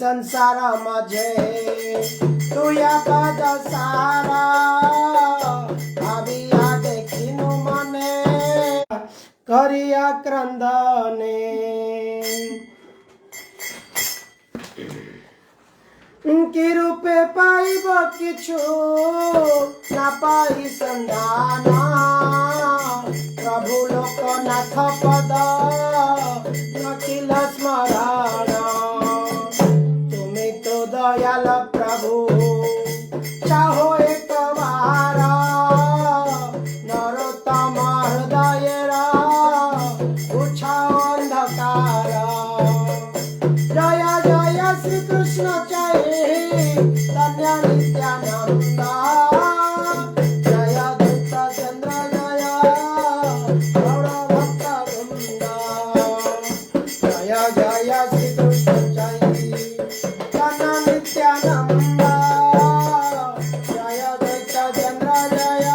संसार माझे तुया पद सारा भाविया देखिनु मने करिया क्रंदने की रूपे पाइब किछु ना पाई संधाना प्रभु लोकनाथ पद नखिल स्मरण तुम्हें तो दयाल प्रभु चाहो एक बार नरोत्तम हृदय उछाओ अंधकार जय जय श्री कृष्ण जय धन्य नित्यानंद जय दत्त चंद्र जय गौर भक्त वृंद जय जय श्री कृष्ण जय धन्य नित्यानंद जय दत्त चंद्र जय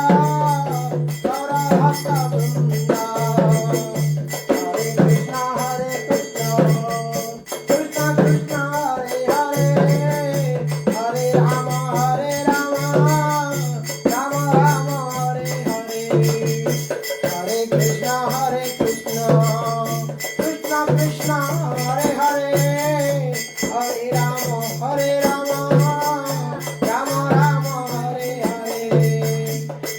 गौर भक्त वृंद हरे कृष्ण कृष्ण कृष्ण हरे हरे हरे राम राम राम हरे हरे हरे कृष्ण कृष्ण कृष्ण हरे हरे हरे राम राम राम हरे हरे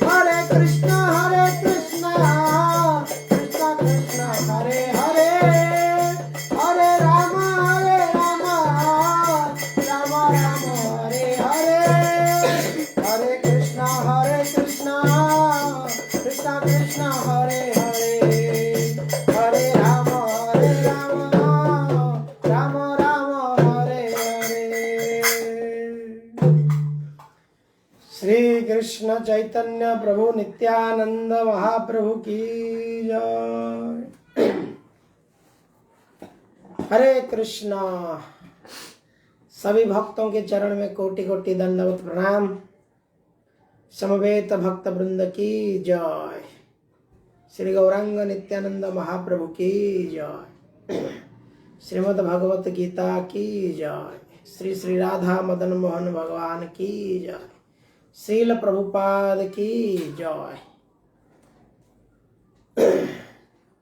हरे कृष्ण कृष्ण कृष्ण हरे हरे हरे राम राम हरे हरे हरे कृष्ण कृष्ण कृष्ण हरे हरे हरे राम राम हरे हरे। श्री कृष्ण चैतन्य प्रभु नित्यानंद महाप्रभु की जय। हरे कृष्णा। सभी भक्तों के चरण में कोटि कोटि दंडवत प्रणाम। समवेत भक्त वृंद की जय। श्री गौरांग नित्यानंद महाप्रभु की जय। श्रीमद् भगवत गीता की जय। श्री श्री राधा मदन मोहन भगवान की जय। श्रील प्रभुपाद की जय।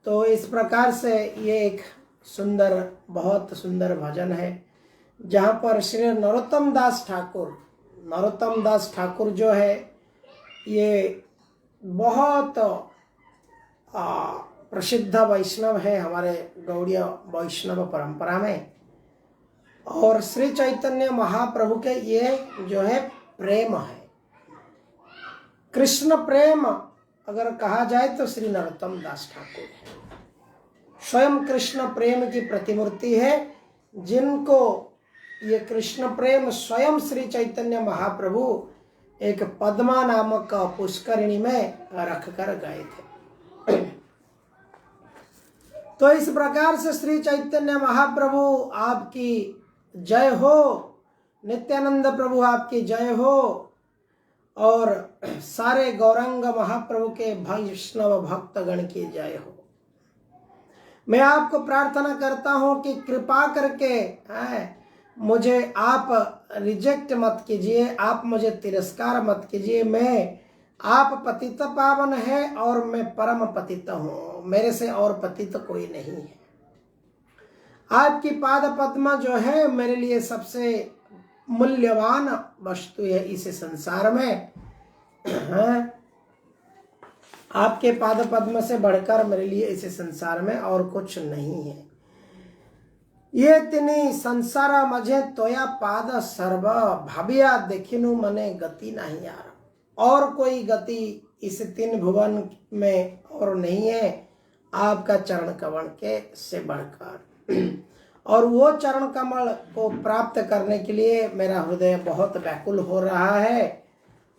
तो इस प्रकार से ये एक सुंदर, बहुत सुंदर भजन है जहाँ पर श्री नरोत्तम दास ठाकुर जो है ये बहुत प्रसिद्ध वैष्णव है हमारे गौड़ीय वैष्णव परंपरा में। और श्री चैतन्य महाप्रभु के ये जो है प्रेम है, कृष्ण प्रेम अगर कहा जाए तो श्री नरोत्तम दास ठाकुर है। स्वयं कृष्ण प्रेम की प्रतिमूर्ति है, जिनको ये कृष्ण प्रेम स्वयं श्री चैतन्य महाप्रभु एक पद्मा नामक पुष्करिणी में रख कर गए थे। तो इस प्रकार से श्री चैतन्य महाप्रभु आपकी जय हो, नित्यानंद प्रभु आपकी जय हो, और सारे गौरांग महाप्रभु के वैष्णव भक्तगण की जय हो। मैं आपको प्रार्थना करता हूं कि कृपा करके मुझे आप रिजेक्ट मत कीजिए, आप मुझे तिरस्कार मत कीजिए। मैं आप पतित पावन है और मैं परम पतित हूँ, मेरे से और पतित कोई नहीं है। आपकी पाद पद्म जो है मेरे लिए सबसे मूल्यवान वस्तु है इस संसार में। आपके पाद पद्म से बढ़कर मेरे लिए इस संसार में और कुछ नहीं है। ये तिनी संसार मझे तोया पाद सर्व भाविया देखिनु मने गति नहीं यार। और कोई गति इस तीन भुवन में और नहीं है आपका चरण कमल के से बढ़कर। और वो चरण कमल को प्राप्त करने के लिए मेरा हृदय बहुत व्याकुल हो रहा है।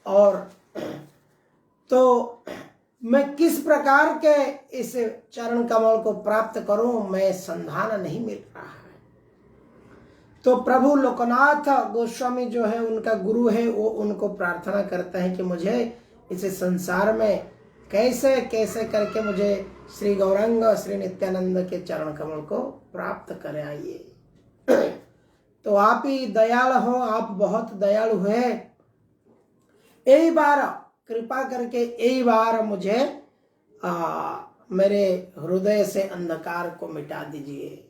और तो मैं किस प्रकार के इस चरण कमल को प्राप्त करूं, मैं संधान नहीं मिल रहा है। तो प्रभु लोकनाथ गोस्वामी जो है उनका गुरु है, वो उनको प्रार्थना करते हैं कि मुझे इस संसार में कैसे कैसे करके मुझे श्री गौरांग श्री नित्यानंद के चरण कमल को प्राप्त कराइए। तो आप ही दयाल हो, आप बहुत दयालु हैं। एक बार कृपा करके एक बार मुझे मेरे हृदय से अंधकार को मिटा दीजिए।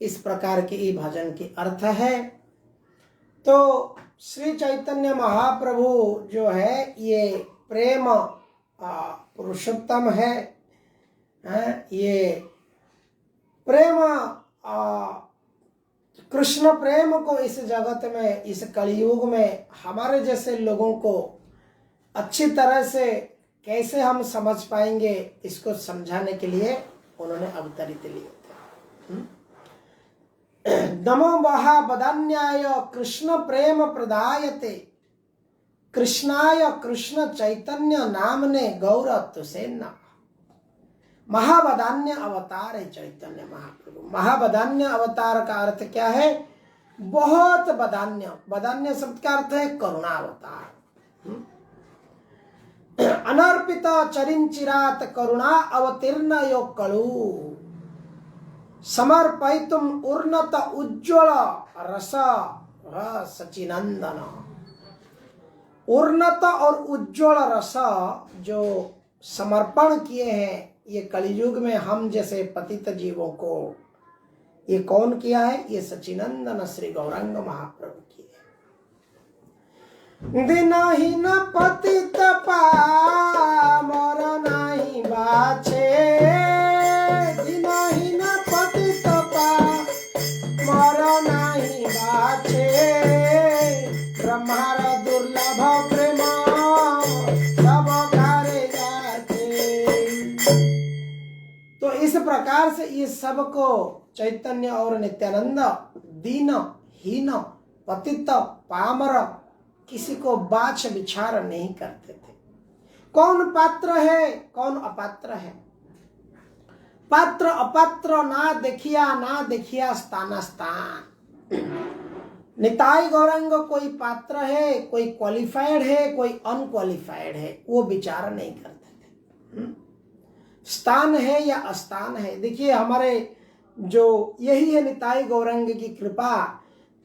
इस प्रकार के ये भजन की अर्थ है। तो श्री चैतन्य महाप्रभु जो है ये प्रेम पुरुषोत्तम है। ये प्रेम कृष्ण प्रेम को इस जगत में, इस कलयुग में हमारे जैसे लोगों को अच्छी तरह से कैसे हम समझ पाएंगे, इसको समझाने के लिए उन्होंने अवतरित लिए थे। नमो महावदान्याय कृष्ण प्रेम प्रदायते कृष्णाय कृष्ण चैतन्य नामने गौरव से न। महावदान्य अवतार है चैतन्य महाप्रभु। महावदान्य अवतार का अर्थ क्या है? बहुत वदान्य। वदान्य शब्द का अर्थ है करुणा अवतार। अनर्पित चरिंचिरात करुणा अवतीर्ण यो कलु समर्पयितुम उन्नत उज्ज्वल रस सचिनंदन। उन्नत और उज्ज्वल रस जो समर्पण किए हैं ये कलयुग में हम जैसे पतित जीवों को, ये कौन किया है? ये सचिनंदन श्री गौरांग महाप्रभु किए। दिनहीन पतित पामर नहीं बाछे, दिनहीन पतित पामर नहीं बाछे, ब्रह्मार दुर्लभ प्रेम सब घरे जाचे। तो इस प्रकार से ये सबको चैतन्य और नित्यानंद दीन हीन पतित पामर किसी को बाछ विचार नहीं करते थे। कौन पात्र है कौन अपात्र है? पात्र अपात्र ना देखिया स्थान स्थान। निताई गौरांग कोई पात्र है, कोई क्वालिफाइड है, कोई अनक्वालिफाइड है, वो विचार नहीं करते थे। स्थान है या अस्थान है। देखिए हमारे जो यही है निताई गौरांग की कृपा।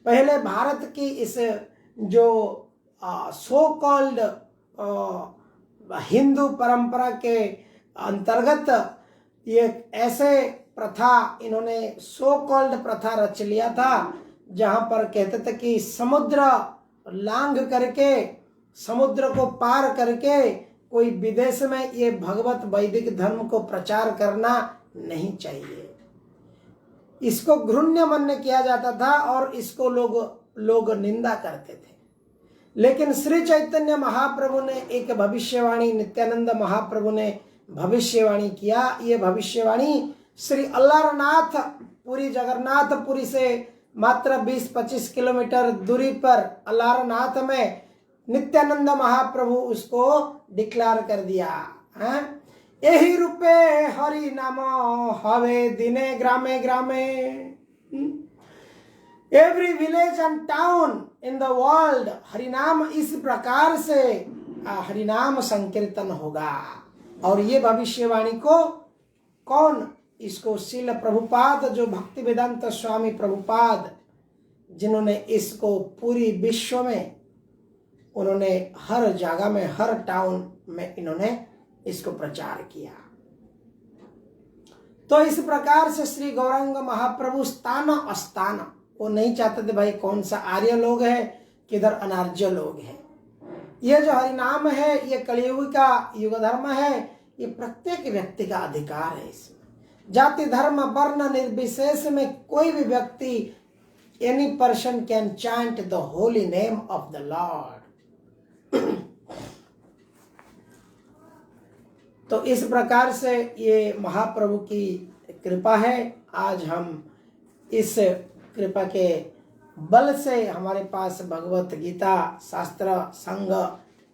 पहले भारत की इस जो सो कॉल्ड हिंदू परंपरा के अंतर्गत ये ऐसे प्रथा, इन्होंने सो कॉल्ड प्रथा रच लिया था जहां पर कहते थे कि समुद्र लांघ करके, समुद्र को पार करके कोई विदेश में ये भगवत वैदिक धर्म को प्रचार करना नहीं चाहिए। इसको घृण्य मान्य किया जाता था और इसको लोग निंदा करते थे। लेकिन श्री चैतन्य महाप्रभु ने एक भविष्यवाणी, नित्यानंद महाप्रभु ने भविष्यवाणी किया। ये भविष्यवाणी श्री अल्लारनाथ पुरी, जगन्नाथपुरी से मात्र 20-25 किलोमीटर दूरी पर अल्लारनाथ में नित्यानंद महाप्रभु उसको डिक्लेयर कर दिया है। यही रूपे हरि नाम हवे दिने ग्रामे ग्रामे। Every village and town in the world हरिनाम, इस प्रकार से हरिनाम संकीर्तन होगा। और ये भविष्यवाणी को कौन? इसको श्रील प्रभुपाद, जो भक्ति वेदांत स्वामी प्रभुपाद, जिन्होंने इसको पूरी विश्व में, उन्होंने हर जगह में, हर टाउन में इन्होंने इसको प्रचार किया। तो इस प्रकार से श्री गौरांग महाप्रभु स्थान अस्थान, वो नहीं चाहते थे भाई कौन सा आर्य लोग है किधर अनार्य लोग है। ये जो हरिनाम है ये कलियुग का युग धर्म है। ये प्रत्येक व्यक्ति का अधिकार है। इसमें जाति धर्म वर्ण निर्विशेष में कोई भी व्यक्ति, any person can chant the holy name of the Lord. तो इस प्रकार से ये महाप्रभु की कृपा है। आज हम इस कृपा के बल से हमारे पास भगवत गीता, शास्त्र, संग,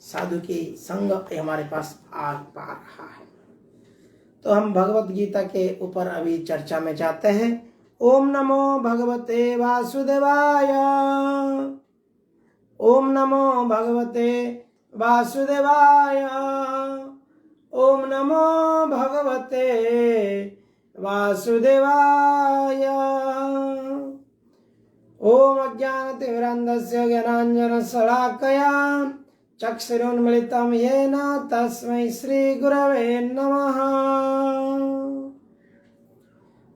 साधु की संग हमारे पास आ पा रहा है। तो हम भगवत गीता के ऊपर अभी चर्चा में जाते हैं। ओम नमो भगवते वासुदेवाय, ओम नमो भगवते वासुदेवाय, ओम नमो भगवते वासुदेवाय। ओम अज्ञानतिमिरान्धस्य ज्ञानाञ्जनशलाकया चक्षुरुन्मिलितं येन तस्मै श्रीगुरवे नमः।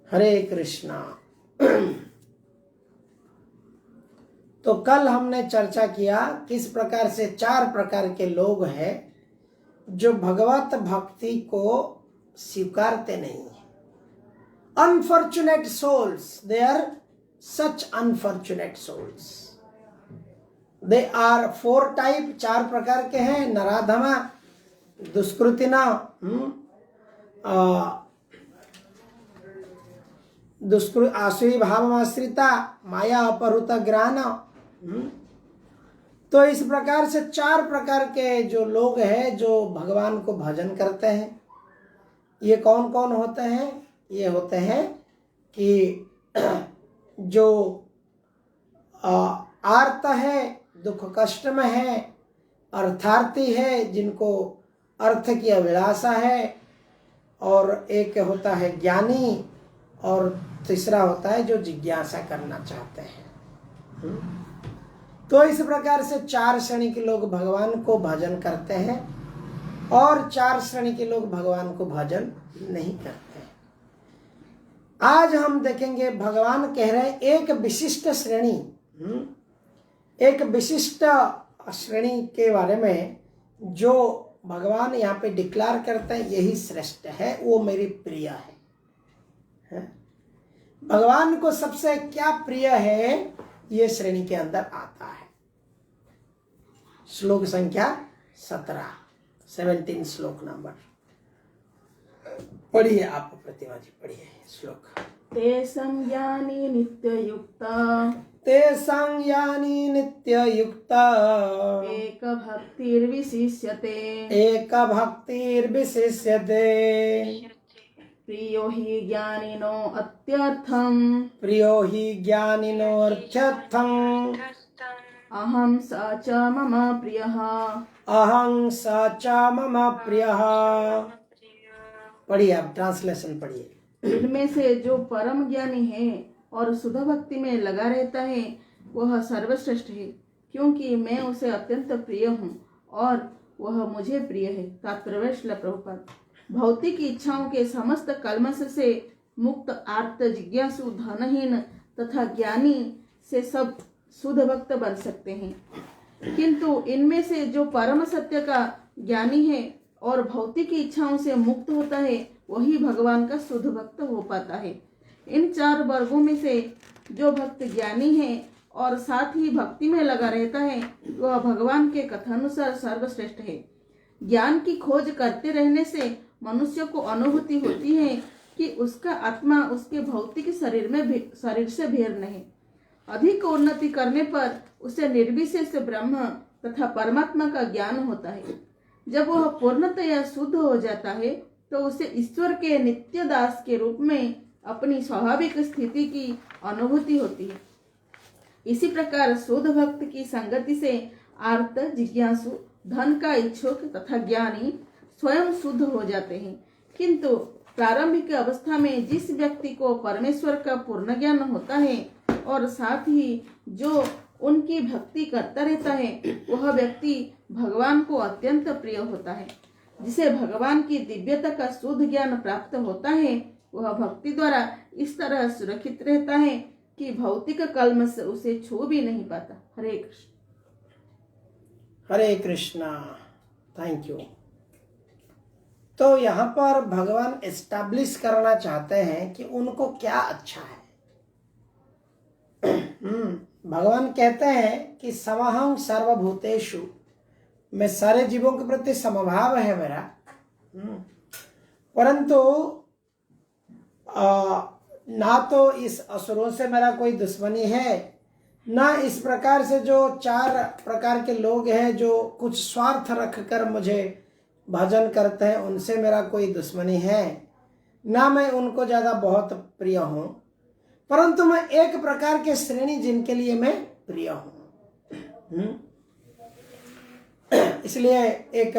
हरे कृष्णा। तो कल हमने चर्चा किया किस प्रकार से 4 प्रकार के लोग हैं जो भगवत भक्ति को स्वीकारते नहीं है। Unfortunate souls, they are such unfortunate souls. They are 4 type, 4 प्रकार के हैं। नराधमा, दुष्कृतिना, आसुरी भावमाश्रिता, माया अपहृत ज्ञान। तो इस प्रकार से 4 प्रकार के जो लोग हैं जो भगवान को भजन करते हैं, ये कौन कौन होते हैं? ये होते हैं कि जो आर्त है, दुख कष्ट में है, अर्थार्थी है, जिनको अर्थ की अभिलाषा है, और एक होता है ज्ञानी, और तीसरा होता है जो जिज्ञासा करना चाहते हैं। तो इस प्रकार से 4 श्रेणी के लोग भगवान को भजन करते हैं और 4 श्रेणी के लोग भगवान को भजन नहीं करते हैं। आज हम देखेंगे, भगवान कह रहे हैं एक विशिष्ट श्रेणी, एक विशिष्ट श्रेणी के बारे में जो भगवान यहाँ पे डिक्लेयर करते हैं यही श्रेष्ठ है, वो मेरी प्रिय है। भगवान को सबसे क्या प्रिय है, ये श्रेणी के अंदर आता है। श्लोक संख्या 17 श्लोक नंबर पढ़िए आप प्रतिमा जी, पढ़िए श्लोक। ते संज्ञानी नित्ययुक्ता, ते संज्ञानी नित्ययुक्ता, एक भक्तिर्विशिष्यते, एक भक्तिर्विशिष्यते, प्रियो हि ज्ञानिनो अत्यर्थम, प्रियो हि ज्ञानिनो अर्थर्थम, अहं स च मम प्रियः, अहं स च मम प्रियः। पढ़िए आप, ट्रांसलेशन पढ़िए। इनमें से जो परम ज्ञानी है और शुद्ध भक्ति में लगा रहता है वह सर्वश्रेष्ठ है, क्योंकि मैं उसे अत्यंत प्रिय हूँ और वह मुझे प्रिय है। तात्पर्य श्रील प्रभुपाद। भौतिक इच्छाओं के समस्त कल्मश से मुक्त आर्त जिज्ञासु धनहीन तथा ज्ञानी से सब शुद्ध भक्त बन सकते हैं, किंतु इनमें से जो परम सत्य का ज्ञानी है और भौतिक इच्छाओं से मुक्त होता है वही भगवान का शुद्ध भक्त हो पाता है। इन 4 वर्गों में से जो भक्त ज्ञानी है और साथ ही भक्ति में लगा रहता है वह भगवान के कथानुसार सर्वश्रेष्ठ है। ज्ञान की खोज करते रहने से मनुष्य को अनुभूति होती है कि उसका आत्मा उसके भौतिक शरीर से भिन्न है। अधिक उन्नति करने पर उसे निर्विशेष ब्रह्म तथा परमात्मा का ज्ञान होता है। जब वह पूर्णतया शुद्ध हो जाता है तो उसे ईश्वर के नित्य दास के रूप में अपनी स्वाभाविक स्थिति की अनुभूति होती है। इसी प्रकार शुद्ध भक्त की संगति से आर्त, जिज्ञासु, धन का इच्छुक तथा ज्ञानी स्वयं शुद्ध हो जाते हैं, किंतु प्रारंभिक अवस्था में जिस व्यक्ति को परमेश्वर का पूर्ण ज्ञान होता है और साथ ही जो उनकी भक्ति करता रहता है वह व्यक्ति भगवान को अत्यंत प्रिय होता है। जिसे भगवान की दिव्यता का शुद्ध ज्ञान प्राप्त होता है वह भक्ति द्वारा इस तरह सुरक्षित रहता है कि भौतिक कल्मश उसे छू भी नहीं पाता। हरे कृष्ण। हरे कृष्णा। Thank you. तो यहाँ पर भगवान एस्टैब्लिश करना चाहते हैं कि उनको क्या अच्छा है। भगवान कहते हैं कि समहं सर्वभूतेषु, मैं सारे जीवों के प्रति समभाव है मेरा, परंतु ना तो इस असुरों से मेरा कोई दुश्मनी है, ना इस प्रकार से जो 4 प्रकार के लोग हैं जो कुछ स्वार्थ रखकर मुझे भजन करते हैं उनसे मेरा कोई दुश्मनी है, ना मैं उनको ज़्यादा बहुत प्रिय हूँ, परंतु मैं एक प्रकार के श्रेणी जिनके लिए मैं प्रिय हूँ। इसलिए एक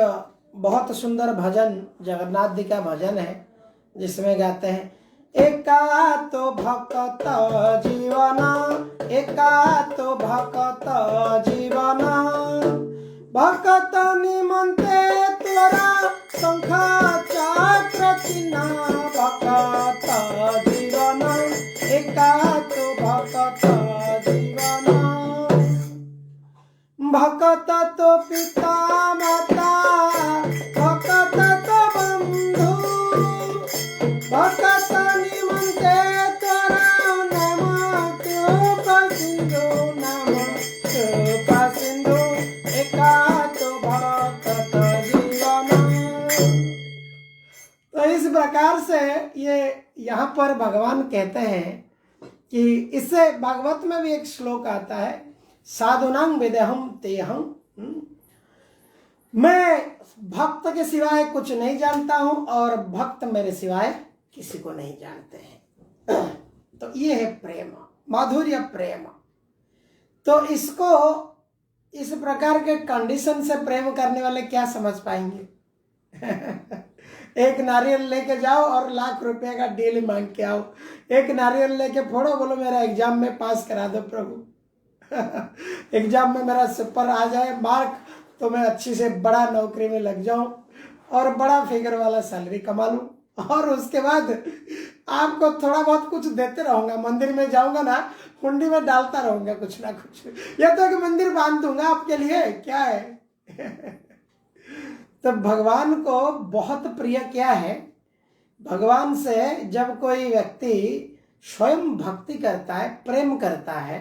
बहुत सुंदर भजन जगन्नाथ जी का भजन है जिसमें गाते हैं, एका तो भक्त जीवन, एका तो भक्त जीवन, भक्त निमंते तोरा शंख चक्र चिन्ह, भक्त जीवन एका तो भक्त जीवन, भक्त तो पिता माता, भक्त तो बंधु, भक्त निमंते तोरा नम कृपा सिंधु, नम कृपा सिंधु एका तो भक्त जीवन। तो इस प्रकार से ये यहाँ पर भगवान कहते हैं कि इससे भागवत में भी एक श्लोक आता है, साधुनां विदेहम तेहम, मैं भक्त के सिवाय कुछ नहीं जानता हूं और भक्त मेरे सिवाय किसी को नहीं जानते हैं। तो ये है प्रेम, माधुर्य प्रेम। तो इसको इस प्रकार के कंडीशन से प्रेम करने वाले क्या समझ पाएंगे? एक नारियल लेके जाओ और लाख रुपए का डील मांग के आओ, एक नारियल लेके फोड़ो, बोलो मेरा एग्जाम में पास करा दो प्रभु, एग्जाम में मेरा सुपर आ जाए मार्क, तो मैं अच्छी से बड़ा नौकरी में लग जाऊं और बड़ा फिगर वाला सैलरी कमा लूं, और उसके बाद आपको थोड़ा बहुत कुछ देते रहूंगा, मंदिर में जाऊंगा ना कुंडी में डालता रहूंगा कुछ ना कुछ, या तो कि मंदिर बांध दूंगा आपके लिए, क्या है। तो भगवान को बहुत प्रिय क्या है, भगवान से जब कोई व्यक्ति स्वयं भक्ति करता है, प्रेम करता है,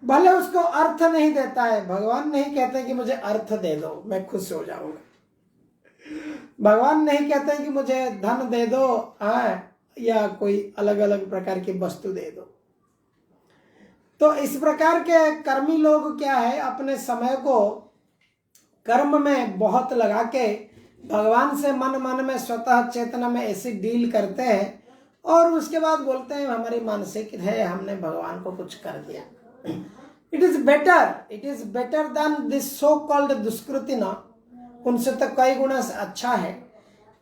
भले उसको अर्थ नहीं देता है, भगवान नहीं कहते कि मुझे अर्थ दे दो मैं खुश हो जाऊंगा, भगवान नहीं कहते कि मुझे धन दे दो या कोई अलग अलग प्रकार की वस्तु दे दो। तो इस प्रकार के कर्मी लोग क्या है, अपने समय को कर्म में बहुत लगा के भगवान से मन मन में स्वतः चेतना में ऐसी डील करते हैं और उसके बाद बोलते हैं हमारी मानसिक है, हमने भगवान को कुछ कर दिया। It is better than this so called dushkriti ना, उनसे तो कई गुना अच्छा है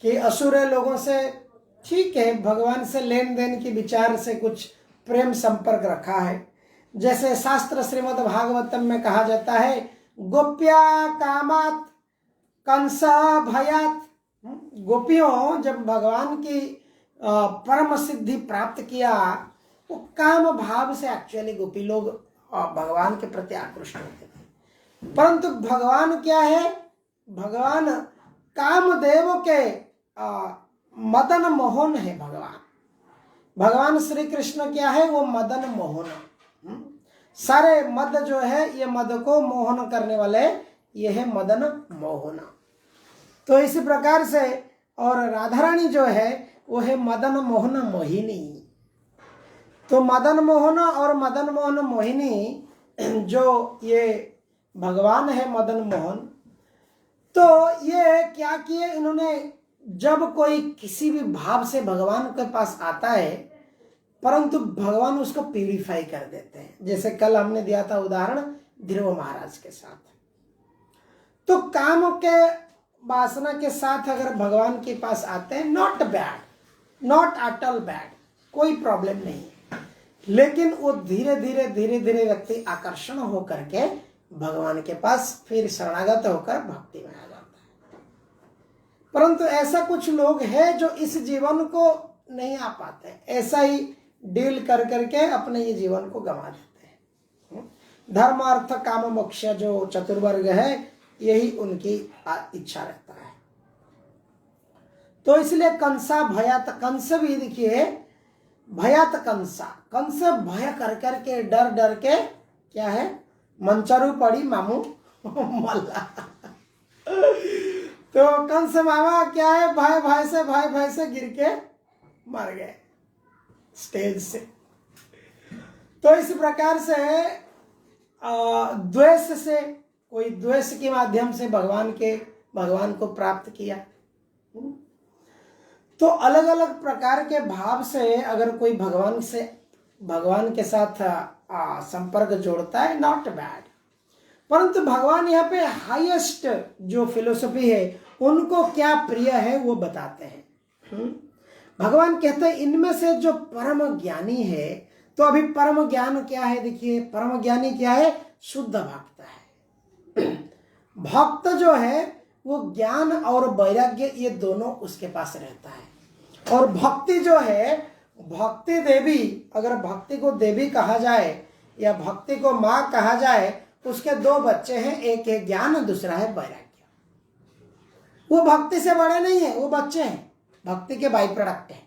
कि असुर लोगों से ठीक है, भगवान से लेन देन की विचार से कुछ प्रेम संपर्क रखा है। जैसे शास्त्र श्रीमद् भागवतम में कहा जाता है, गोप्या कामात कंस भयात, गोपियों जब भगवान की परम सिद्धि प्राप्त किया, वो काम भाव से एक्चुअली गोपी लोग भगवान के प्रति आकृष्ट होते थे। परंतु भगवान क्या है, भगवान कामदेव के मदन मोहन है। भगवान श्री कृष्ण क्या है, वो मदन मोहन, सारे मद जो है ये मद को मोहन करने वाले ये है मदन मोहन। तो इसी प्रकार से और राधा रानी जो है वो है मदन मोहन मोहिनी। तो मदन मोहन और मदन मोहन मोहिनी जो ये भगवान है मदन मोहन, तो ये क्या किए इन्होंने, जब कोई किसी भी भाव से भगवान के पास आता है परंतु भगवान उसको प्यूरिफाई कर देते हैं। जैसे कल हमने दिया था उदाहरण ध्रुव महाराज के साथ। तो काम के वासना के साथ अगर भगवान के पास आते हैं, not bad, not at all bad, कोई प्रॉब्लम नहीं, लेकिन वो धीरे धीरे व्यक्ति आकर्षण होकर के भगवान के पास फिर शरणागत होकर भक्ति में आ जाता है। परंतु ऐसा कुछ लोग हैं जो इस जीवन को नहीं आ पाते, ऐसा ही डील कर करके अपने ये जीवन को गंवा देते हैं। धर्म अर्थ काम मोक्ष जो चतुर्वर्ग है यही उनकी इच्छा रहता है। तो इसलिए कंसा भयात, कंस भी देखिए भयात कंसा, कंस भय कर करके डर के क्या है, मंचरू पड़ी मामू मल्ला। तो कंस मामा क्या है, भाई से गिर के मर गए स्टेज से। तो इस प्रकार से द्वेष से, कोई द्वेष के माध्यम से भगवान को प्राप्त किया। तो अलग अलग प्रकार के भाव से अगर कोई भगवान के साथ संपर्क जोड़ता है, नॉट बैड। परंतु भगवान यहाँ पे हाईएस्ट जो फिलोसफी है, उनको क्या प्रिय है वो बताते हैं। भगवान कहते हैं इनमें से जो परम ज्ञानी है, तो अभी परम ज्ञान क्या है? देखिए, परम ज्ञानी क्या है? शुद्ध भक्त है। भक्त जो है वो ज्ञान और वैराग्य ये दोनों उसके पास रहता है। और भक्ति जो है, भक्ति देवी, अगर भक्ति को देवी कहा जाए या भक्ति को माँ कहा जाए, उसके दो बच्चे हैं, एक है ज्ञान, दूसरा है वैराग्य। वो भक्ति से बड़े नहीं है, वो बच्चे हैं, भक्ति के बाई प्रोडक्ट हैं।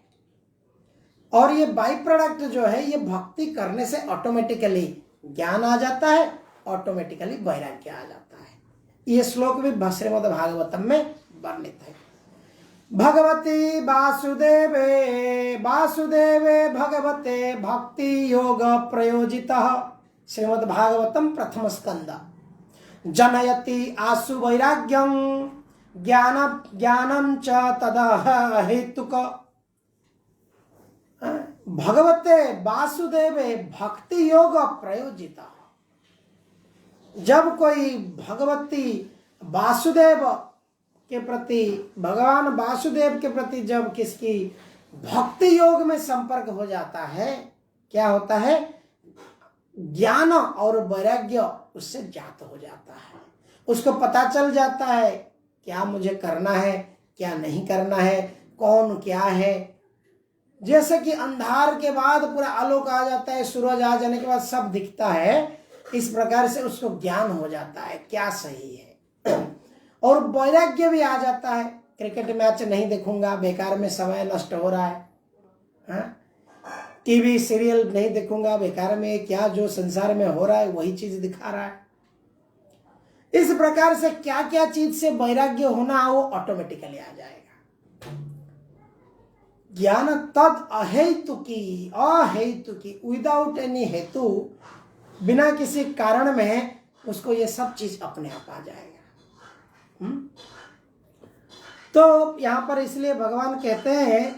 और ये बाई प्रोडक्ट जो है, ये भक्ति करने से ऑटोमेटिकली ज्ञान आ जाता है, ऑटोमेटिकली वैराग्य आ जाता है। ये श्लोक भी श्रीमद् भागवतम में वर्णित है। भगवती वासुदेवे वासुदेवे भगवते भक्ति योग प्रयोजितः श्रीमद् भागवतम प्रथम स्कंद। जनयति आसु वैराग्यं ज्ञानम च तदह हेतुक। भगवते वासुदेवे भक्ति योग प्रयोजिता। जब कोई भगवती वासुदेव के प्रति, भगवान वासुदेव के प्रति जब किसकी भक्ति योग में संपर्क हो जाता है, क्या होता है? ज्ञान और वैराग्य उससे जात हो जाता है। उसको पता चल जाता है क्या मुझे करना है, क्या नहीं करना है, कौन क्या है। जैसे कि अंधार के बाद पूरा आलोक आ जाता है, सूरज आ जाने के बाद सब दिखता है, इस प्रकार से उसको ज्ञान हो जाता है क्या सही है। और वैराग्य भी आ जाता है, क्रिकेट मैच नहीं देखूंगा, बेकार में समय नष्ट हो रहा है। टीवी सीरियल नहीं देखूंगा, बेकार में, क्या जो संसार में हो रहा है वही चीज दिखा रहा है। इस प्रकार से क्या क्या चीज से वैराग्य होना, वो ऑटोमेटिकली आ जाएगा। ज्ञान तद अहेतुकी, अहेतुकी, विदाउट एनी हेतु, बिना किसी कारण में उसको ये सब चीज अपने आप आ जाएगा। तो यहां पर इसलिए भगवान कहते हैं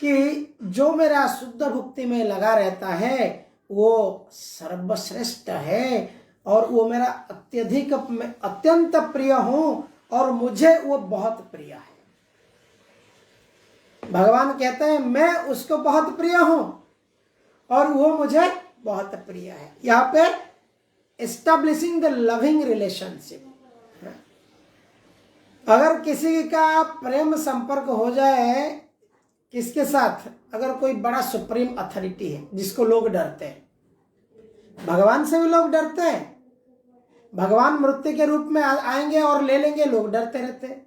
कि जो मेरा शुद्ध भक्ति में लगा रहता है वो सर्वश्रेष्ठ है, और वो मेरा अत्यंत प्रिय हूं, और मुझे वो बहुत प्रिय है। भगवान कहते हैं मैं उसको बहुत प्रिय हूं और वो मुझे बहुत प्रिय है। यहाँ पे एस्टैब्लिशिंग द लविंग रिलेशनशिप। अगर किसी का प्रेम संपर्क हो जाए किसके साथ, अगर कोई बड़ा सुप्रीम अथॉरिटी है जिसको लोग डरते हैं, भगवान से भी लोग डरते हैं। भगवान मृत्यु के रूप में आएंगे और ले लेंगे, लोग डरते रहते हैं।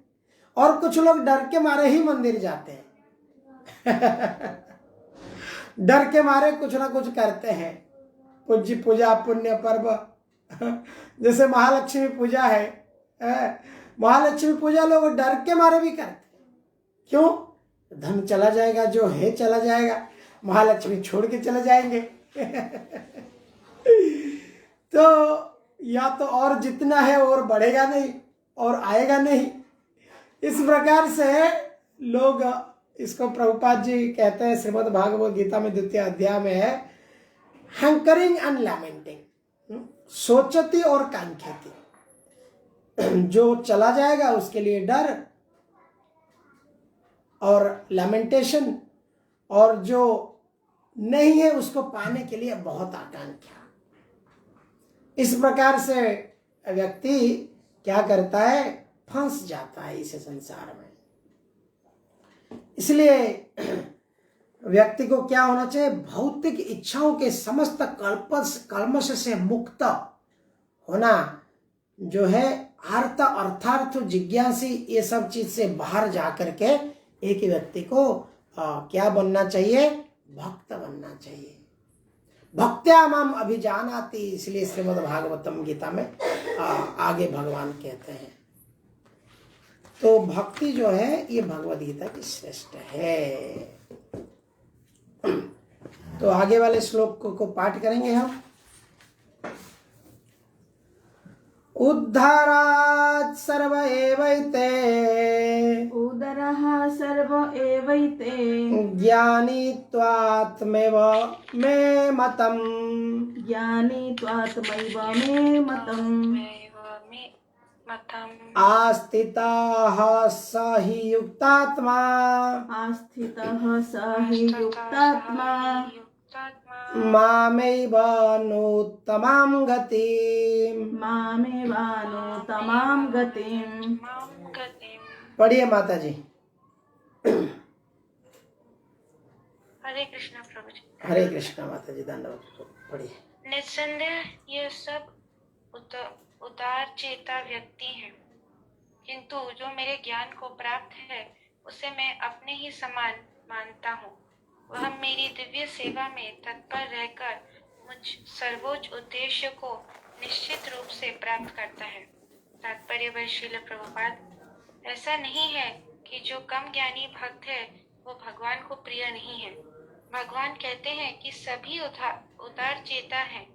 और कुछ लोग डर के मारे ही मंदिर जाते हैं। डर के मारे कुछ ना कुछ करते हैं। पूज्य पूजा पुण्य पर्व, जैसे महालक्ष्मी पूजा है, महालक्ष्मी पूजा लोग डर के मारे भी करते हैं। क्यों? धन चला जाएगा, जो है चला जाएगा, महालक्ष्मी छोड़ के चले जाएंगे। तो या तो और जितना है और बढ़ेगा नहीं और आएगा नहीं। इस प्रकार से लोग इसको प्रभुपाद जी कहते हैं, श्रीमद् भागवत गीता में 2य अध्याय में है, हैंकरिंग एंड लैमेंटिंग, सोचती और कांक्षती। जो चला जाएगा उसके लिए डर और लैमेंटेशन, और जो नहीं है उसको पाने के लिए बहुत आकांक्षा। इस प्रकार से व्यक्ति क्या करता है? फंस जाता है इस संसार में। इसलिए व्यक्ति को क्या होना चाहिए? भौतिक इच्छाओं के समस्त कल्मश से मुक्त होना, जो है अर्थ अर्थार्थ जिज्ञासी, ये सब चीज से बाहर जा करके एक व्यक्ति को क्या बनना चाहिए? भक्त बनना चाहिए। भक्त्या माम अभिजानाति, इसलिए श्रीमद् भागवतम गीता में आगे भगवान कहते हैं। तो भक्ति जो है ये भगवद गीता की श्रेष्ठ है। तो आगे वाले श्लोक को पाठ करेंगे हम। उद्धारात् सर्व एवैते, उदरः सर्व एवैते, ज्ञानी त्वात्मैव मे मतम्, ज्ञानी त्वात्मैव मे मतम्। मतम आस्थिताः स हि युक्तात्मा आस्थितः स हि युक्तात्मा मामैवानुत्तमां गतिम्। मामेवानुत्तमां गतिम्। पढ़िए माता जी। हरे कृष्णा प्रभु जी। हरे कृष्णा माता जी, धन्यवाद। पढ़िए। निस्संदेह ये सब उदार चेता व्यक्ति हैं, किंतु जो मेरे ज्ञान को प्राप्त है उसे मैं अपने ही समान मानता हूँ। वह मेरी दिव्य सेवा में तत्पर रहकर मुझ सर्वोच्च उद्देश्य को निश्चित रूप से प्राप्त करता है। तात्पर्य श्रील प्रभुपाद, ऐसा नहीं है कि जो कम ज्ञानी भक्त है वो भगवान को प्रिय नहीं है। भगवान कहते हैं कि सभी उदार चेता हैं,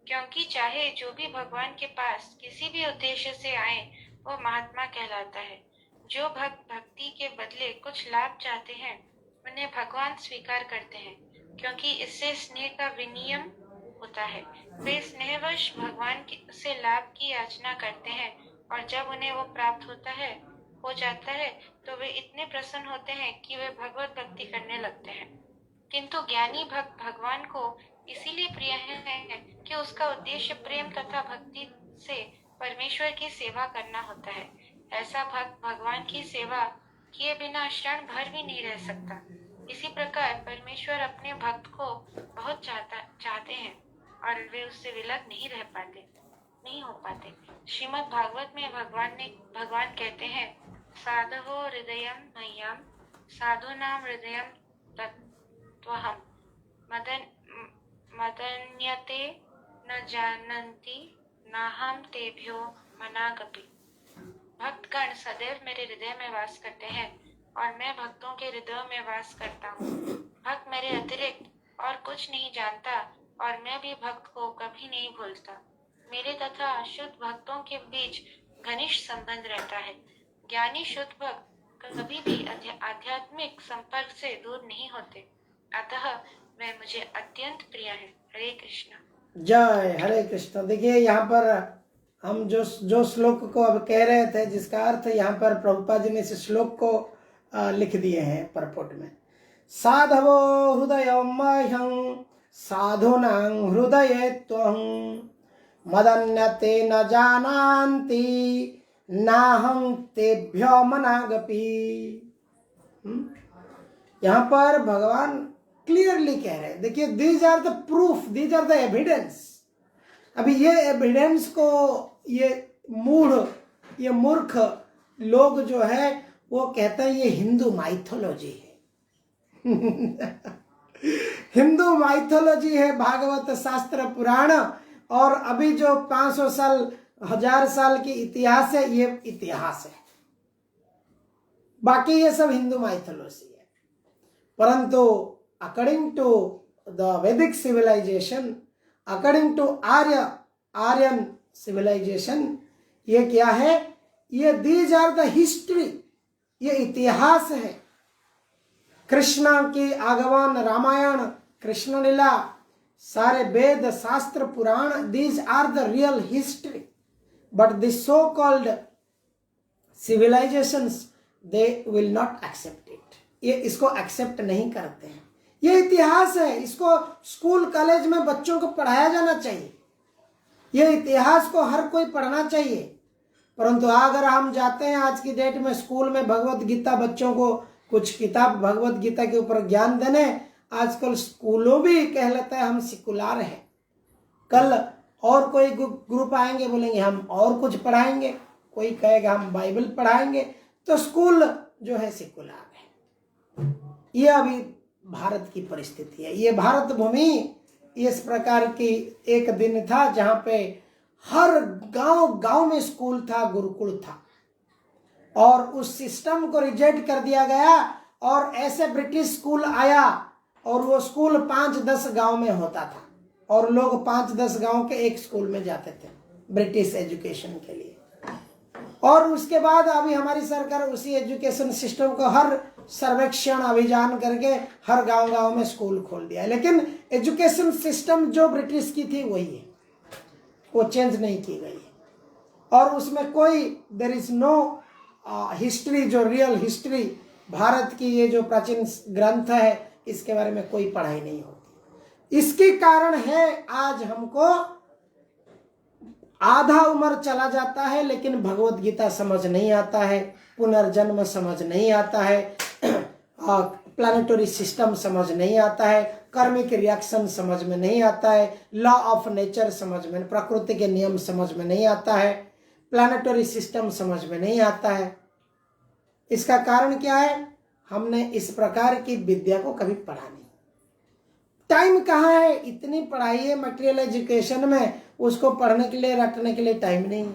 क्योंकि चाहे जो भी भगवान के पास किसी भी उद्देश्य से आए वो महात्मा कहलाता है। जो भक्त भक्ति के बदले कुछ लाभ चाहते हैं उन्हें भगवान स्वीकार करते हैं, क्योंकि इससे स्नेह का विनियम होता है। वे स्नेहवश भगवान से लाभ की याचना करते हैं और जब उन्हें वो प्राप्त हो जाता है तो वे इतने प्रसन्न होते हैं कि वे भगवत भक्ति करने लगते हैं। किंतु ज्ञानी भक्त भगवान को इसीलिए प्रिय है कि उसका उद्देश्य प्रेम तथा भक्ति से परमेश्वर की सेवा करना होता है। ऐसा भक्त भगवान की सेवा किए बिना क्षण भर भी नहीं रह सकता। इसी प्रकार परमेश्वर अपने भक्त को बहुत चाहते हैं और वे उससे विलग नहीं हो पाते। श्रीमद् भागवत में भगवान कहते हैं, साधवो हृदयम मह्यम साधूनां हृदयम तत्त्वहम् मदन्यते न जानन्ति नाहं तेभ्यो मनागपि। भक्तगण सदैव मेरे हृदय में वास करते हैं और मैं भक्तों के हृदय में वास करता हूँ। भक्त मेरे अतिरिक्त और कुछ नहीं जानता और मैं भी भक्त को कभी नहीं भूलता। मेरे तथा शुद्ध भक्तों के बीच घनिष्ठ संबंध रहता है। ज्ञानी शुद्ध भक्त कभी भी आध्यात्मिक संपर्क से दूर नहीं होते, अतः वे मुझे अत्यंत प्रिय है। हरे कृष्णा। जय हरे कृष्ण। देखिए यहाँ पर हम जो श्लोक को अब कह रहे थे, जिसका अर्थ यहाँ पर प्रभुपाद जी ने इस श्लोक को लिख दिए हैं परपोट में। साधवो हृदय मह्यं साधूनां हृदये त्वं मदन्यते न जानान्ति नाहं तेभ्यो मनागपि। यहाँ पर भगवान क्लियरली कह रहे हैं, देखिए, these are the proof, these are the evidence. अभी ये एविडेंस को ये मूर्ख लोग जो है वो कहते हैं ये हिंदू माइथोलॉजी है। हिंदू माइथोलॉजी है, भागवत शास्त्र पुराण, और अभी जो 500 साल 1000 साल की इतिहास है, ये इतिहास है। बाकी ये सब हिंदू माइथोलॉजी है। परंतु according to the Vedic civilisation, according to Aryan civilisation, ये क्या है? ये दीज आर द हिस्ट्री, ये इतिहास है। कृष्णा की आगमन, रामायण, कृष्ण लीला, सारे वेद शास्त्र पुराण, these are the real history. But the so called civilisations, they will not accept it. ये इसको एक्सेप्ट नहीं करते हैं। ये इतिहास है, इसको स्कूल कॉलेज में बच्चों को पढ़ाया जाना चाहिए। ये इतिहास को हर कोई पढ़ना चाहिए। परंतु अगर हम जाते हैं आज की डेट में स्कूल में भगवत गीता, बच्चों को कुछ किताब भगवत गीता के ऊपर ज्ञान देने, आजकल स्कूलों भी कह लेता है हम सेकुलर हैं। कल और कोई ग्रुप आएंगे, बोलेंगे हम और कुछ पढ़ाएंगे, कोई कहेगा हम बाइबल पढ़ाएंगे, तो स्कूल जो है सेकुलर है। ये अभी भारत की परिस्थिति है। ये भारत भूमि इस प्रकार की एक दिन था जहां पे हर गांव में स्कूल था, गुरुकुल था, और उस सिस्टम को रिजेक्ट कर दिया गया और ऐसे ब्रिटिश स्कूल आया, और वो स्कूल 5-10 गांव में होता था और लोग 5-10 गांव के एक स्कूल में जाते थे ब्रिटिश एजुकेशन के लिए। और उसके बाद अभी हमारी सरकार उसी एजुकेशन सिस्टम को हर सर्वेक्षण अभियान करके हर गांव में स्कूल खोल दिया है। लेकिन एजुकेशन सिस्टम जो ब्रिटिश की थी वही है, वो चेंज नहीं की गई है। और उसमें कोई देयर इज नो हिस्ट्री, जो रियल हिस्ट्री भारत की ये जो प्राचीन ग्रंथ है इसके बारे में कोई पढ़ाई नहीं होती। इसके कारण है आज हमको आधा उम्र चला जाता है लेकिन भगवत गीता समझ नहीं आता है, पुनर्जन्म समझ नहीं आता है, प्लानिटरी सिस्टम समझ नहीं आता है, कर्मिक रिएक्शन समझ में नहीं आता है, लॉ ऑफ नेचर समझ में, प्रकृति के नियम समझ में नहीं आता है, प्लानिटरी सिस्टम समझ में नहीं आता है। इसका कारण क्या है? हमने इस प्रकार की विद्या को कभी पढ़ा नहीं। टाइम कहाँ है? इतनी पढ़ाई है मटेरियल एजुकेशन में, उसको पढ़ने के लिए, रटने के लिए टाइम नहीं है।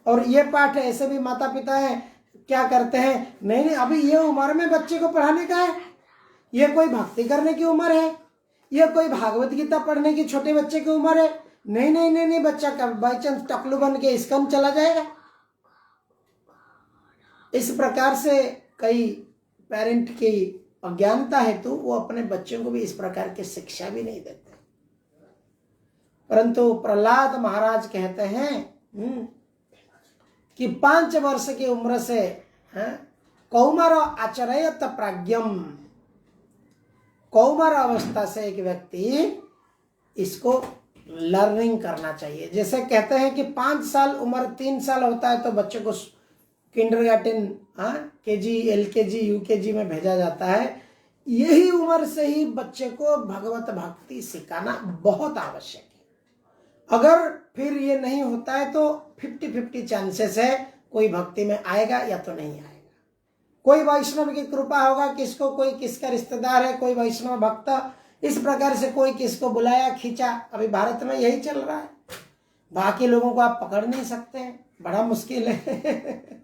और ये पाठ ऐसे भी माता पिता हैं क्या करते हैं, नहीं नहीं अभी ये उम्र में बच्चे को पढ़ाने का है, ये कोई भक्ति करने की उम्र है, ये कोई भागवत गीता पढ़ने की छोटे बच्चे की उम्र है, नहीं नहीं नहीं नहीं, बच्चा कब बाई चांस टकलू बन के इस्कन चला जाएगा। इस प्रकार से कई पेरेंट की अज्ञानता है तो वो अपने बच्चों को भी इस प्रकार की शिक्षा भी नहीं देते। परंतु प्रहलाद महाराज कहते हैं कि 5 वर्ष की उम्र से कौमार आचरयत प्राज्ञम, कौमार अवस्था से एक व्यक्ति इसको लर्निंग करना चाहिए। जैसे कहते हैं कि 5 साल उम्र 3 साल होता है तो बच्चे को किंडरगार्टन, केजी, एलकेजी, यूकेजी में भेजा जाता है। यही उम्र से ही बच्चे को भगवत भक्ति सिखाना बहुत आवश्यक है। अगर फिर ये नहीं होता है तो 50-50 चांसेस है कोई भक्ति में आएगा या तो नहीं आएगा। कोई वैष्णव की कृपा होगा, किसको कोई किसका रिश्तेदार है, कोई वैष्णव भक्त, इस प्रकार से कोई किसको बुलाया खींचा। अभी भारत में यही चल रहा है, बाकी लोगों को आप पकड़ नहीं सकते हैं, बड़ा मुश्किल है।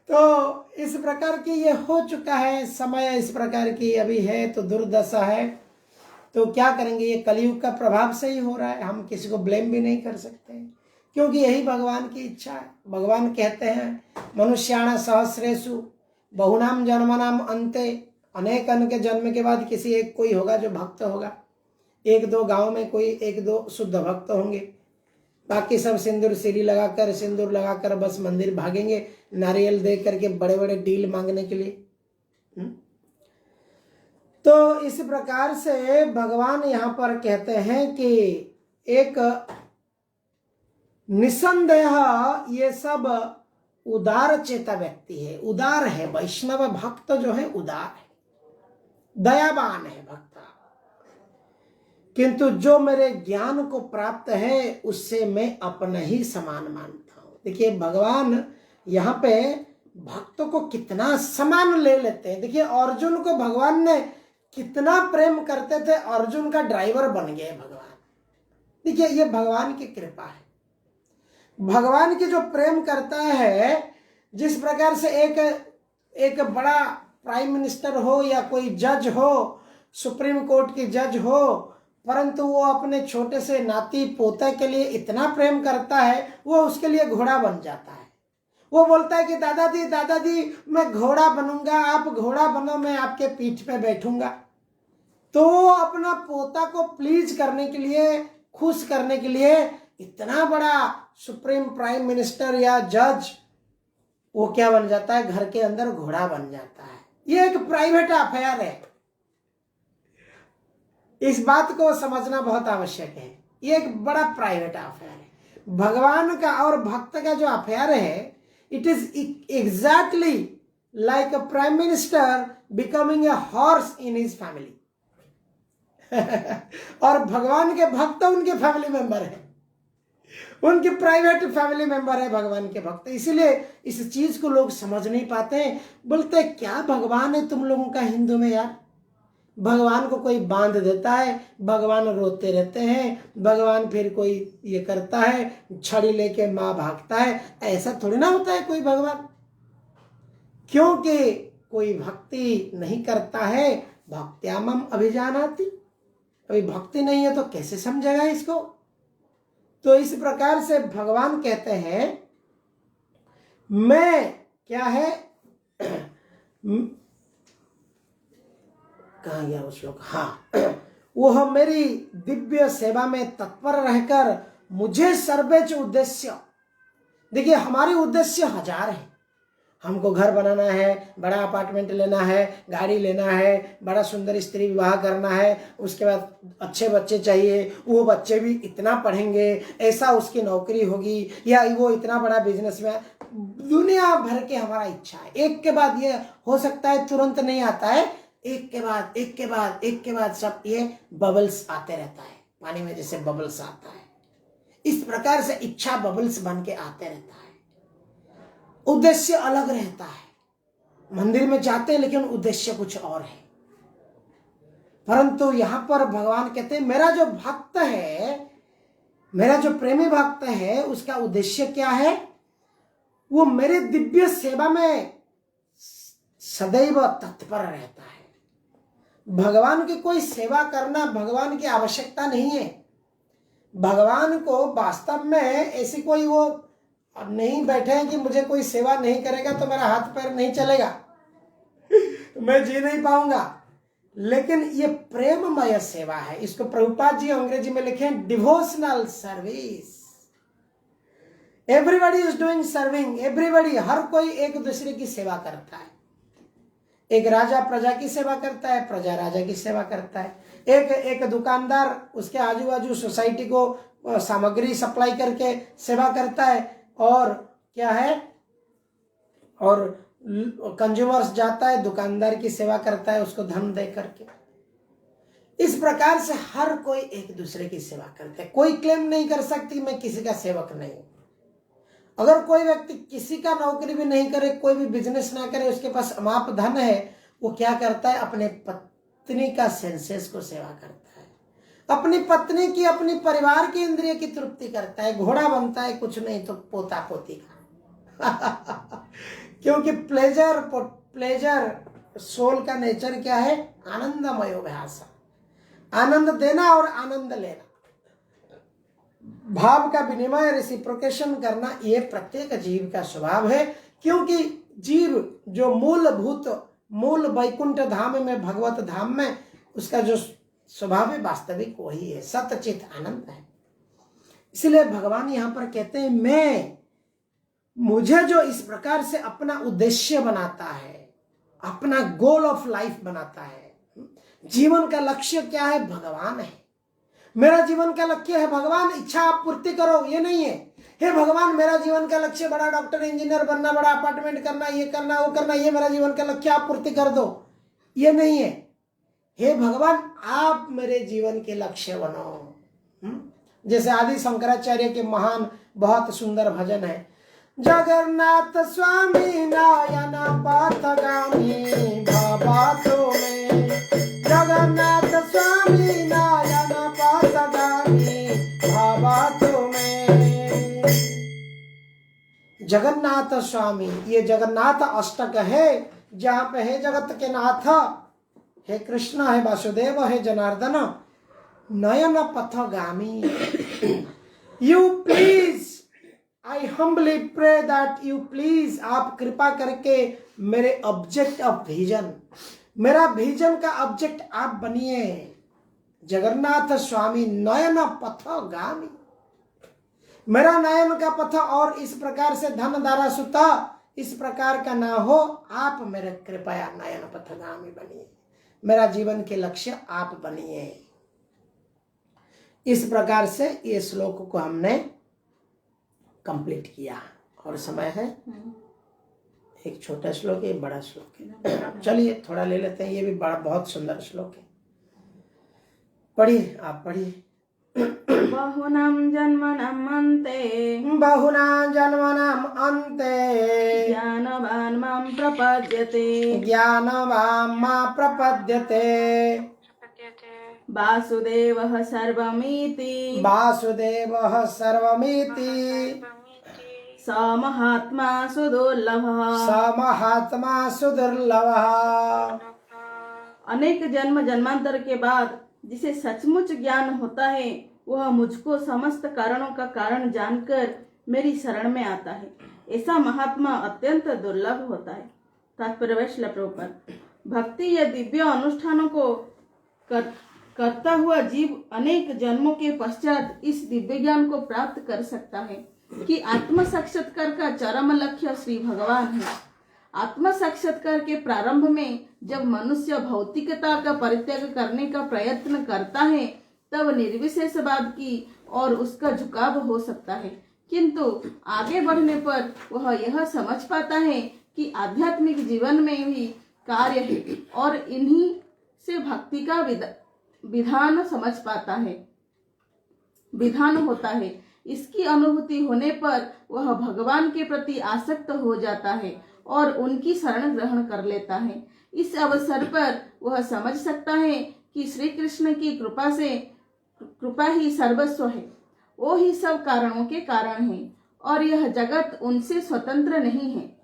तो इस प्रकार की ये हो चुका है, समय इस प्रकार की अभी है तो दुर्दशा है। तो क्या करेंगे, ये कलयुग का प्रभाव से ही हो रहा है, हम किसी को ब्लेम भी नहीं कर सकते क्योंकि यही भगवान की इच्छा है। भगवान कहते हैं मनुष्याण सहस्रेषु बहुनाम जन्मनाम अंते, अनेक अन के जन्म के बाद किसी एक कोई होगा जो भक्त होगा। 1-2 गांव में कोई 1-2 शुद्ध भक्त होंगे, बाकी सब सिंदूर लगाकर बस मंदिर भागेंगे नारियल दे करके बड़े बड़े डील मांगने के लिए। तो इस प्रकार से भगवान यहाँ पर कहते हैं कि एक निसंदेह ये सब उदार चेता व्यक्ति है, उदार है। वैष्णव भक्त जो है उदार है, दयावान है भक्त। किंतु जो मेरे ज्ञान को प्राप्त है उससे मैं अपना ही समान मानता हूं। देखिए भगवान यहाँ पे भक्तों को कितना समान ले लेते हैं। देखिए अर्जुन को भगवान ने कितना प्रेम करते थे, अर्जुन का ड्राइवर बन गए भगवान। देखिए ये भगवान की कृपा है। भगवान की जो प्रेम करता है, जिस प्रकार से एक बड़ा प्राइम मिनिस्टर हो या कोई जज हो, सुप्रीम कोर्ट की जज हो, परंतु वो अपने छोटे से नाती पोते के लिए इतना प्रेम करता है, वो उसके लिए घोड़ा बन जाता है। वो बोलता है कि दादाजी मैं घोड़ा बनूंगा, आप घोड़ा बनो, मैं आपके पीठ पे बैठूंगा। तो अपना पोता को प्लीज करने के लिए, खुश करने के लिए इतना बड़ा सुप्रीम प्राइम मिनिस्टर या जज वो क्या बन जाता है, घर के अंदर घोड़ा बन जाता है। ये एक प्राइवेट अफेयर है, इस बात को समझना बहुत आवश्यक है। ये एक बड़ा प्राइवेट अफेयर है। भगवान का और भक्त का जो अफेयर है, it is exactly like a prime minister becoming a horse in his family. और भगवान के भक्त उनके फैमिली मेंबर है, उनके प्राइवेट फैमिली मेंबर है भगवान के भक्त। इसलिए इस चीज को लोग समझ नहीं पाते, बोलते क्या भगवान है तुम लोगों का हिंदू में यार। भगवान को कोई बांध देता है, भगवान रोते रहते हैं, भगवान फिर कोई ये करता है, छड़ी लेके माँ भागता है। ऐसा थोड़ी ना होता है कोई भगवान, क्योंकि कोई भक्ति नहीं करता है। भक्त्यामम अभिजानाति, अभी भक्ति नहीं है तो कैसे समझेगा इसको। तो इस प्रकार से भगवान कहते हैं मैं क्या है, कहाँ गया वो श्लोक, हाँ, वह मेरी दिव्य सेवा में तत्पर रहकर मुझे सर्वोच्च उद्देश्य देखिए हमारे उद्देश्य हजार हैं। हमको घर बनाना है, बड़ा अपार्टमेंट लेना है, गाड़ी लेना है, बड़ा सुंदर स्त्री विवाह करना है, उसके बाद अच्छे बच्चे चाहिए, वो बच्चे भी इतना पढ़ेंगे, ऐसा उसकी नौकरी होगी, या वो इतना बड़ा बिजनेस में, दुनिया भर के हमारा इच्छा है। एक के बाद ये हो सकता है, तुरंत नहीं आता है, एक के बाद एक के बाद एक के बाद सब ये बबल्स आते रहता है, पानी में जैसे बबल्स आता है, इस प्रकार से इच्छा बबल्स बन के आते रहता है। उद्देश्य अलग रहता है। मंदिर में जाते हैं लेकिन उद्देश्य कुछ और है। परंतु यहां पर भगवान कहते हैं मेरा जो भक्त है, मेरा जो प्रेमी भक्त है, उसका उद्देश्य क्या है? वो मेरे दिव्य सेवा में सदैव तत्पर रहता है। भगवान की कोई सेवा करना भगवान की आवश्यकता नहीं है। भगवान को वास्तव में ऐसी कोई वो नहीं बैठे हैं कि मुझे कोई सेवा नहीं करेगा तो मेरा हाथ पैर नहीं चलेगा, मैं जी नहीं पाऊंगा। लेकिन ये प्रेममय सेवा है। इसको प्रभुपाद जी अंग्रेजी में लिखे devotional service. Everybody is doing serving, everybody, हर कोई एक दूसरे की सेवा करता है। एक राजा प्रजा की सेवा करता है, प्रजा राजा की सेवा करता है। एक दुकानदार उसके आजू बाजू सोसाइटी को सामग्री सप्लाई करके सेवा करता है, और क्या है, और कंज्यूमर्स जाता है दुकानदार की सेवा करता है उसको धन दे करके। इस प्रकार से हर कोई एक दूसरे की सेवा करता है। कोई क्लेम नहीं कर सकती मैं किसी का सेवक नहीं हूं। अगर कोई व्यक्ति किसी का नौकरी भी नहीं करे, कोई भी बिजनेस ना करे, उसके पास अमाप धन है, वो क्या करता है? अपने पत्नी का सेंसेस को सेवा करता है, अपनी पत्नी की, अपनी परिवार की इंद्रिय की तृप्ति करता है। घोड़ा बनता है कुछ नहीं तो पोता पोती का क्योंकि प्लेजर सोल का नेचर क्या है? आनंदमय अभ्यास, आनंद देना और आनंद लेना, भाव का विनिमय, रेसिप्रोकेशन करना, ये प्रत्येक जीव का स्वभाव है। क्योंकि जीव जो मूल वैकुंठ धाम में, भगवत धाम में, उसका जो स्वभाव है वास्तविक वही है, सतचित आनंद है। इसलिए भगवान यहां पर कहते हैं मुझे जो इस प्रकार से अपना उद्देश्य बनाता है, अपना गोल ऑफ लाइफ बनाता है, जीवन का लक्ष्य क्या है? भगवान है। मेरा जीवन का लक्ष्य है भगवान, इच्छा आप पूर्ति करो, ये नहीं है हे भगवान मेरा जीवन का लक्ष्य बड़ा डॉक्टर इंजीनियर बनना, बड़ा अपार्टमेंट करना, ये करना वो करना, ये मेरा जीवन का लक्ष्य, आप पूर्ति कर दो, ये नहीं है। हे भगवान आप मेरे जीवन के लक्ष्य बनो। जैसे आदि शंकराचार्य के महान बहुत सुंदर भजन है, जगन्नाथ स्वामी नायन पथगामी भावातो में, जगन्नाथ स्वामी नायन पथगामी भावातो में। जगन्नाथ स्वामी, ये जगन्नाथ अष्टक है जहां पे है जगत के नाथ, हे कृष्ण, हे वासुदेव, हे जनार्दन, नयन पथगामी। You please, I humbly pray that you please, आप कृपा करके मेरे ऑब्जेक्ट ऑफ विजन, मेरा विजन का ऑब्जेक्ट आप बनिए। जगन्नाथ स्वामी नयन पथगामी, मेरा नयन का पथ और इस प्रकार से धन धारा सुता इस प्रकार का ना हो, आप मेरे कृपया नयन पथगामी बनिए, मेरा जीवन के लक्ष्य आप बनिए। इस प्रकार से ये श्लोक को हमने कंप्लीट किया। और समय है, एक छोटा श्लोक है, बड़ा श्लोक है, चलिए थोड़ा ले लेते हैं। ये भी बड़ा बहुत सुंदर श्लोक है, पढ़िए, आप पढ़िए। बहुनां जन्मनाम् अन्ते, बहुनां जन्मनाम् अन्ते, ज्ञानवान् मां प्रपद्यते, ज्ञानवान् मां प्रपद्यते, वासुदेवः सर्वमिति, वासुदेवः सर्वमिति, स महात्मा सुदुर्लभः, स महात्मा सुदुर्लभः। अनेक जन्म जन्मांतर के बाद जिसे सचमुच ज्ञान होता है, वह मुझको समस्त कारणों का कारण जानकर मेरी शरण में आता है। ऐसा महात्मा अत्यंत दुर्लभ होता है। तात्पर्य श्रील प्रभुपाद, भक्ति या दिव्य अनुष्ठानों को करता हुआ जीव अनेक जन्मों के पश्चात इस दिव्य ज्ञान को प्राप्त कर सकता है। कि आत्म साक्षात्कार का चरम लक्ष्य श्री भगवान है। आत्म साक्षात्कार के प्रारंभ में जब मनुष्य भौतिकता का परित्याग करने का प्रयत्न करता है तब निर्विशेषवाद की और उसका झुकाव हो सकता है, किंतु आगे बढ़ने पर वह यह समझ पाता है कि आध्यात्मिक जीवन में भी कार्य है और इन्हीं से भक्ति का विधान समझ पाता है, विधान होता है। इसकी अनुभूति होने पर वह भगवान के प्रति आसक्त हो जाता है और उनकी शरण ग्रहण कर लेता है। इस अवसर पर वह समझ सकता है कि श्री कृष्ण की कृपा ही सर्वस्व है, वो ही सब कारणों के कारण है और यह जगत उनसे स्वतंत्र नहीं है।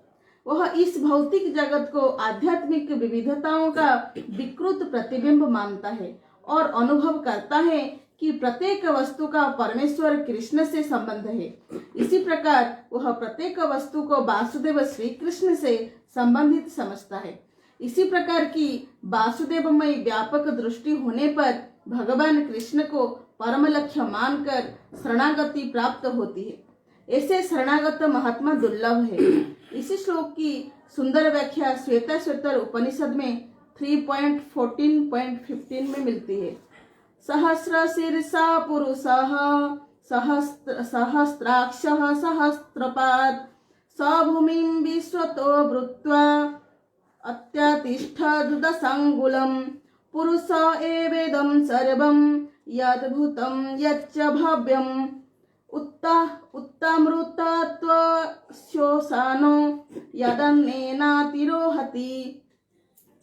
वह इस भौतिक जगत को आध्यात्मिक विविधताओं का विकृत प्रतिबिंब मानता है और अनुभव करता है कि प्रत्येक वस्तु का परमेश्वर कृष्ण से संबंध है। इसी प्रकार वह प्रत्येक वस्तु को वासुदेव श्री कृष्ण से संबंधित समझता है। इसी प्रकार की वासुदेवमय व्यापक दृष्टि होने पर भगवान कृष्ण को परम लक्ष्य मानकर शरणागति प्राप्त होती है। ऐसे शरणागत महात्मा दुर्लभ है। इसी श्लोक की सुंदर व्याख्या श्वेताश्वतर उपनिषद में 3.14.15 में मिलती है। सहस्र शीर्षा पुरुषः सहस्राक्षः सहस्रपाद स भूमिं विश्वतो भूत्वा अत्यातिष्ठदसङ्गुलं पुरुष एवेदं सर्वं यद्भूतं यच्च भव्यम् उत्तमृतत्वस्योसानो यदन्नेनातिरोहति।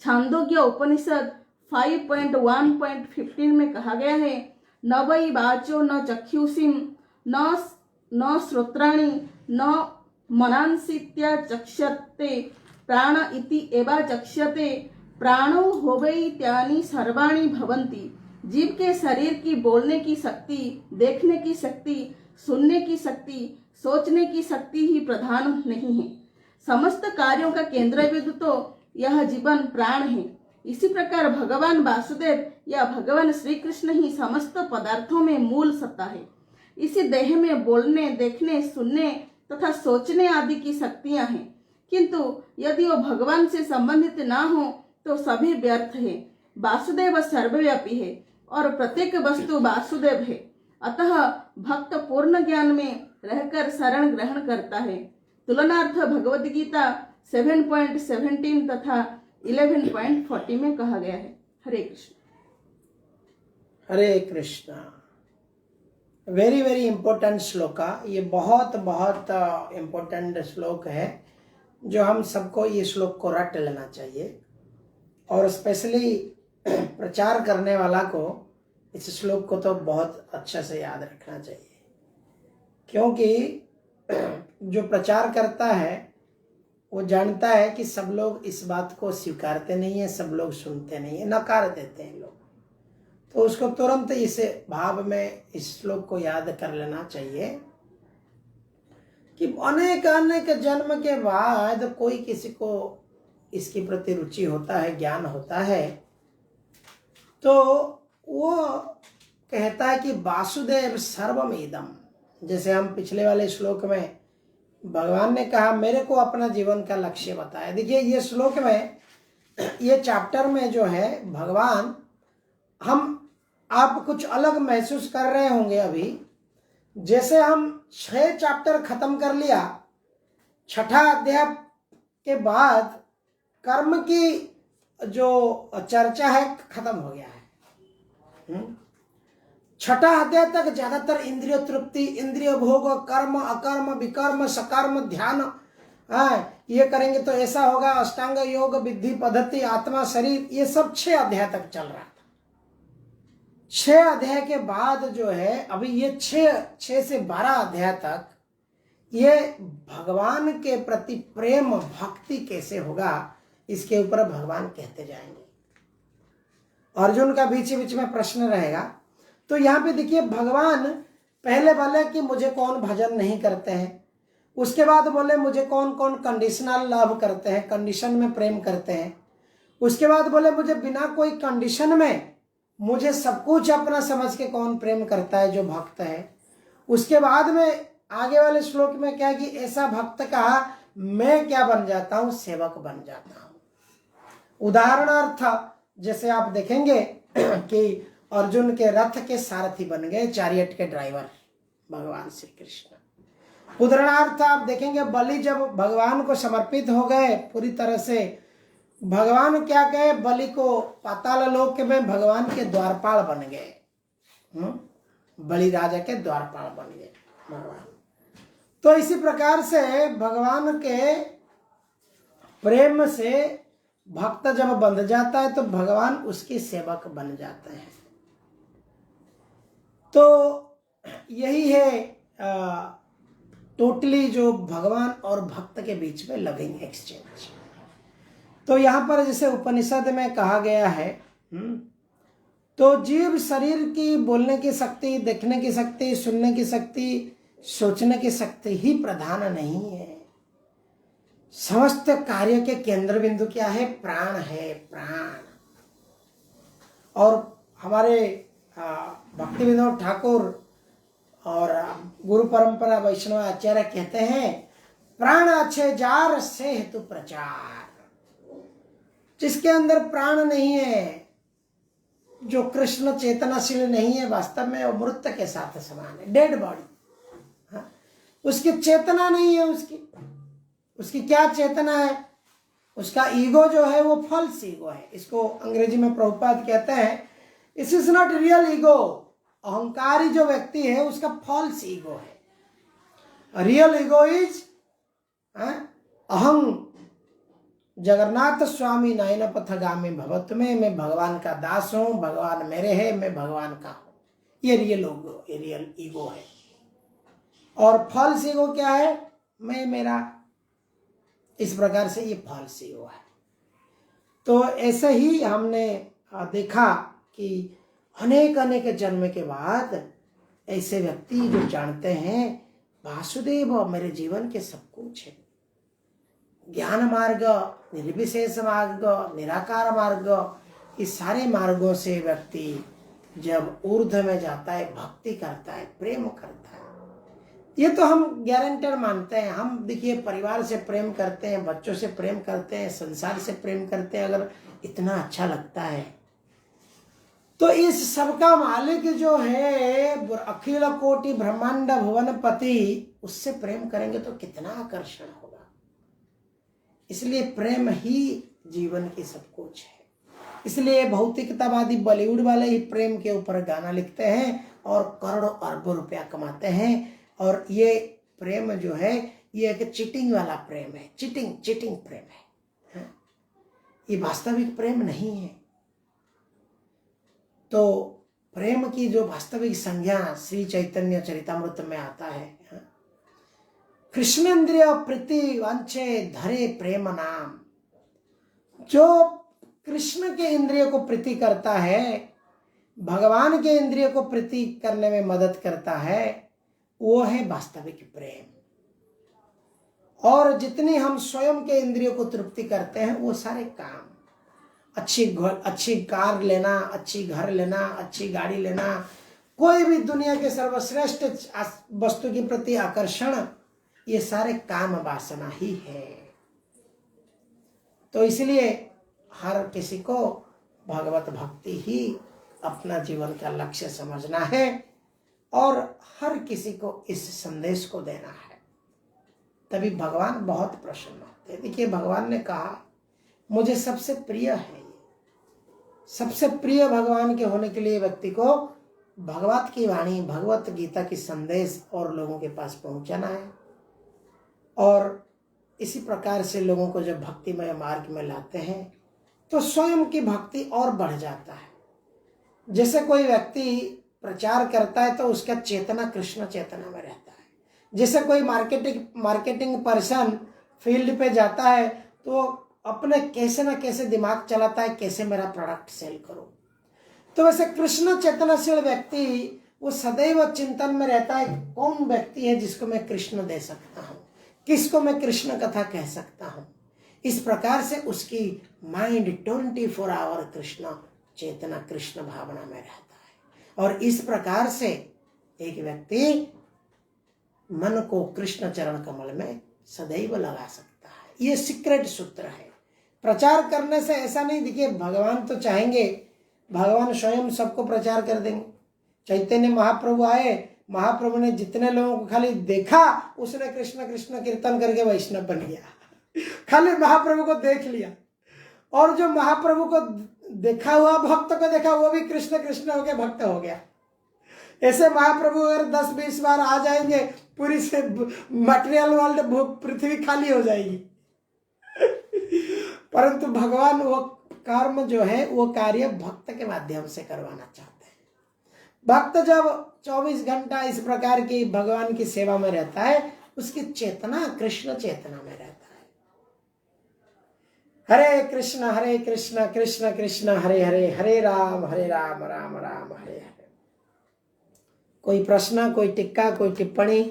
छांदोग्य उपनिषद 5.1.15 में कहा गया है, न वै वाचो न चक्षुषीं न श्रोत्राणि न मनांसीत्या चक्षते प्राण इति एवा चक्ष्यते प्राणो होवैत्यानि सर्वाणि भवन्ति। जीव के शरीर की बोलने की शक्ति, देखने की शक्ति, सुनने की शक्ति, सोचने की शक्ति ही प्रधान नहीं है। समस्त कार्यों का केंद्र बिंदु तो यह जीवन प्राण है। इसी प्रकार भगवान वासुदेव या भगवान श्री कृष्ण ही समस्त पदार्थों में मूल सत्ता है। इसी देह में बोलने, देखने, सुनने तथा सोचने आदि की शक्तियां हैं, किंतु यदि वो भगवान से संबंधित ना हो तो सभी व्यर्थ है। वासुदेव सर्वव्यापी है और प्रत्येक वस्तु वासुदेव है। अतः भक्त पूर्ण ज्ञान में रहकर शरण ग्रहण करता है। तुलनार्थ भगवद गीता 7.17 तथा 11.40 में कहा गया है। Hare Krishna. Hare Krishna. Very very important shloka. ये बहुत बहुत इंपॉर्टेंट श्लोक है जो हम सबको ये श्लोक को रट लेना चाहिए और स्पेशली प्रचार करने वाला को इस श्लोक को तो बहुत अच्छे से याद रखना चाहिए, क्योंकि जो प्रचार करता है वो जानता है कि सब लोग इस बात को स्वीकारते नहीं है, सब लोग सुनते नहीं है, नकार देते हैं लोग। तो उसको तुरंत इस भाव में इस श्लोक को याद कर लेना चाहिए कि अनेक अनेक जन्म के बाद कोई किसी को इसके प्रति रुचि होता है, ज्ञान होता है, तो वो कहता है कि वासुदेव सर्वमिदं। जैसे हम पिछले वाले श्लोक में भगवान ने कहा मेरे को अपना जीवन का लक्ष्य बताया। देखिए ये श्लोक में, ये चैप्टर में जो है भगवान, आप कुछ अलग महसूस कर रहे होंगे अभी। जैसे हम 6 चैप्टर खत्म कर लिया, 6ठा अध्याय के बाद कर्म की जो चर्चा है खत्म हो गया है। 6ठा अध्याय तक ज्यादातर इंद्रिय तृप्ति, इंद्रिय भोग, कर्म, अकर्म, विकर्म, सकर्म, ध्यान, ये करेंगे तो ऐसा होगा, अष्टांग योग, विधि पद्धति, आत्मा, शरीर, ये सब 6 अध्याय तक चल रहा था। 6 अध्याय के बाद जो है अभी ये 6 से 12 अध्याय तक ये भगवान के प्रति प्रेम भक्ति कैसे होगा इसके ऊपर भगवान कहते जाएंगे। अर्जुन का बीच बीच में प्रश्न रहेगा। तो यहाँ पे देखिए भगवान पहले बोले कि मुझे कौन भजन नहीं करते हैं, उसके बाद बोले मुझे कौन कौन कंडीशनल लव करते हैं, कंडीशन में प्रेम करते हैं, उसके बाद बोले मुझे बिना कोई कंडीशन में मुझे सब कुछ अपना समझ के कौन प्रेम करता है, जो भक्त है। उसके बाद में आगे वाले श्लोक में क्या है कि ऐसा भक्त का मैं क्या बन जाता हूं, सेवक बन जाता हूं। उदाहरणार्थ जैसे आप देखेंगे कि अर्जुन के रथ के सारथी बन गए, चैरियट के ड्राइवर भगवान श्री कृष्ण। उदाहरणार्थ आप देखेंगे बलि जब भगवान को समर्पित हो गए पूरी तरह से, भगवान क्या कहे, बलि को पाताल लोक में भगवान के द्वारपाल बन गए। बलि राजा के द्वारपाल बन गए भगवान। तो इसी प्रकार से भगवान के प्रेम से भक्त जब बंध जाता है तो भगवान उसके सेवक बन जाते हैं। तो यही है टोटली जो भगवान और भक्त के बीच में लविंग एक्सचेंज। तो यहाँ पर जैसे उपनिषद में कहा गया है, तो जीव शरीर की बोलने की शक्ति, देखने की शक्ति, सुनने की शक्ति, सोचने की शक्ति ही प्रधान नहीं है। समस्त कार्य के केंद्र बिंदु क्या है, प्राण है, प्राण। और हमारे भक्ति विनोद ठाकुर और गुरु परंपरा वैष्णव आचार्य कहते हैं, प्राण अच्छे जार से हेतु प्रचार। जिसके अंदर प्राण नहीं है, जो कृष्ण चेतनाशील नहीं है, वास्तव में वो मृत के साथ समान है, डेड बॉडी। उसकी चेतना नहीं है, उसकी क्या चेतना है, उसका ईगो जो है वो फॉल्स ईगो है। इसको अंग्रेजी में प्रभुपाद कहते हैं, it is not real ego. अहंकारी जो व्यक्ति है उसका फॉल्स ईगो है। रियल ईगो इज अहं जगन्नाथ स्वामी नयन पथगामी भवत में, मैं भगवान का दास हूं, भगवान मेरे है, मैं भगवान का हूं। ये रियल ईगो है। और फॉल्स ईगो क्या है, मैं मेरा। इस प्रकार से ये फॉल्स ईगो है। तो ऐसे ही हमने देखा कि अनेक अनेक जन्म के बाद ऐसे व्यक्ति जो जानते हैं वासुदेव मेरे जीवन के सब कुछ है। ज्ञान मार्ग, निर्विशेष मार्ग, निराकार मार्ग, इस सारे मार्गों से व्यक्ति जब ऊर्ध्व में जाता है, भक्ति करता है, प्रेम करता है, ये तो हम गारंटर मानते हैं। हम देखिए परिवार से प्रेम करते हैं, बच्चों से प्रेम करते हैं, संसार से प्रेम करते हैं। अगर इतना अच्छा लगता है तो इस सबका मालिक जो है अखिल कोटि ब्रह्मांड भुवन पति, उससे प्रेम करेंगे तो कितना आकर्षण होगा। इसलिए प्रेम ही जीवन की सब कुछ है। इसलिए भौतिकतावादी बॉलीवुड वाले ही प्रेम के ऊपर गाना लिखते हैं और करोड़ों अरबों रुपया कमाते हैं। और ये प्रेम जो है ये एक चीटिंग वाला प्रेम है, चीटिंग प्रेम है। ये वास्तविक प्रेम नहीं है। तो प्रेम की जो वास्तविक संज्ञा श्री चैतन्य चरितामृत में आता है, कृष्णेन्द्रिय प्रीति वांछे धरे प्रेम नाम। जो कृष्ण के इंद्रिय को प्रीति करता है, भगवान के इंद्रिय को प्रीति करने में मदद करता है, वो है वास्तविक प्रेम। और जितनी हम स्वयं के इंद्रियों को तृप्ति करते हैं वो सारे काम, अच्छी कार लेना, अच्छी घर लेना, अच्छी गाड़ी लेना, कोई भी दुनिया के सर्वश्रेष्ठ वस्तु के प्रति आकर्षण, ये सारे काम वासना ही है। तो इसलिए हर किसी को भगवत भक्ति ही अपना जीवन का लक्ष्य समझना है और हर किसी को इस संदेश को देना है, तभी भगवान बहुत प्रसन्न होते हैं। देखिए भगवान ने कहा मुझे सबसे प्रिय है। सबसे प्रिय भगवान के होने के लिए व्यक्ति को भगवत की वाणी, भगवत गीता की संदेश और लोगों के पास पहुंचाना है। और इसी प्रकार से लोगों को जब भक्तिमय मार्ग में लाते हैं तो स्वयं की भक्ति और बढ़ जाता है। जैसे कोई व्यक्ति प्रचार करता है तो उसका चेतना कृष्ण चेतना में रहता है। जैसे कोई मार्केटिंग पर्सन फील्ड पे जाता है तो अपने कैसे ना कैसे दिमाग चलाता है, कैसे मेरा प्रोडक्ट सेल करूं। तो वैसे कृष्ण चेतनाशील व्यक्ति वो सदैव चिंतन में रहता है, कौन व्यक्ति है जिसको मैं कृष्ण दे सकता हूं, किसको मैं कृष्ण कथा कह सकता हूं। इस प्रकार से उसकी माइंड 24 आवर कृष्ण चेतना, कृष्ण भावना में रहता है। और इस प्रकार से एक व्यक्ति मन को कृष्ण चरण कमल में सदैव लगा सकता है। ये सीक्रेट सूत्र है। प्रचार करने से ऐसा नहीं, देखिए भगवान तो चाहेंगे, भगवान स्वयं सबको प्रचार कर देंगे। चैतन्य महाप्रभु आए, महाप्रभु ने जितने लोगों को खाली देखा, उसने कृष्ण कृष्ण कीर्तन करके वैष्णव बन गया। खाली महाप्रभु को देख लिया, और जो महाप्रभु को देखा हुआ भक्त को देखा, वो भी कृष्ण कृष्ण होके भक्त हो गया। ऐसे महाप्रभु अगर 10-20 बार आ जाएंगे, पूरी से मटेरियल वर्ल्ड पृथ्वी खाली हो जाएगी। परंतु भगवान वो कर्म जो है, वो कार्य भक्त के माध्यम से करवाना चाहते हैं। भक्त जब 24 घंटा इस प्रकार की भगवान की सेवा में रहता है, उसकी चेतना कृष्ण चेतना में रहता है। हरे कृष्ण कृष्ण कृष्ण हरे हरे, हरे राम राम राम हरे हरे। कोई प्रश्न, कोई टिक्का, कोई टिप्पणी?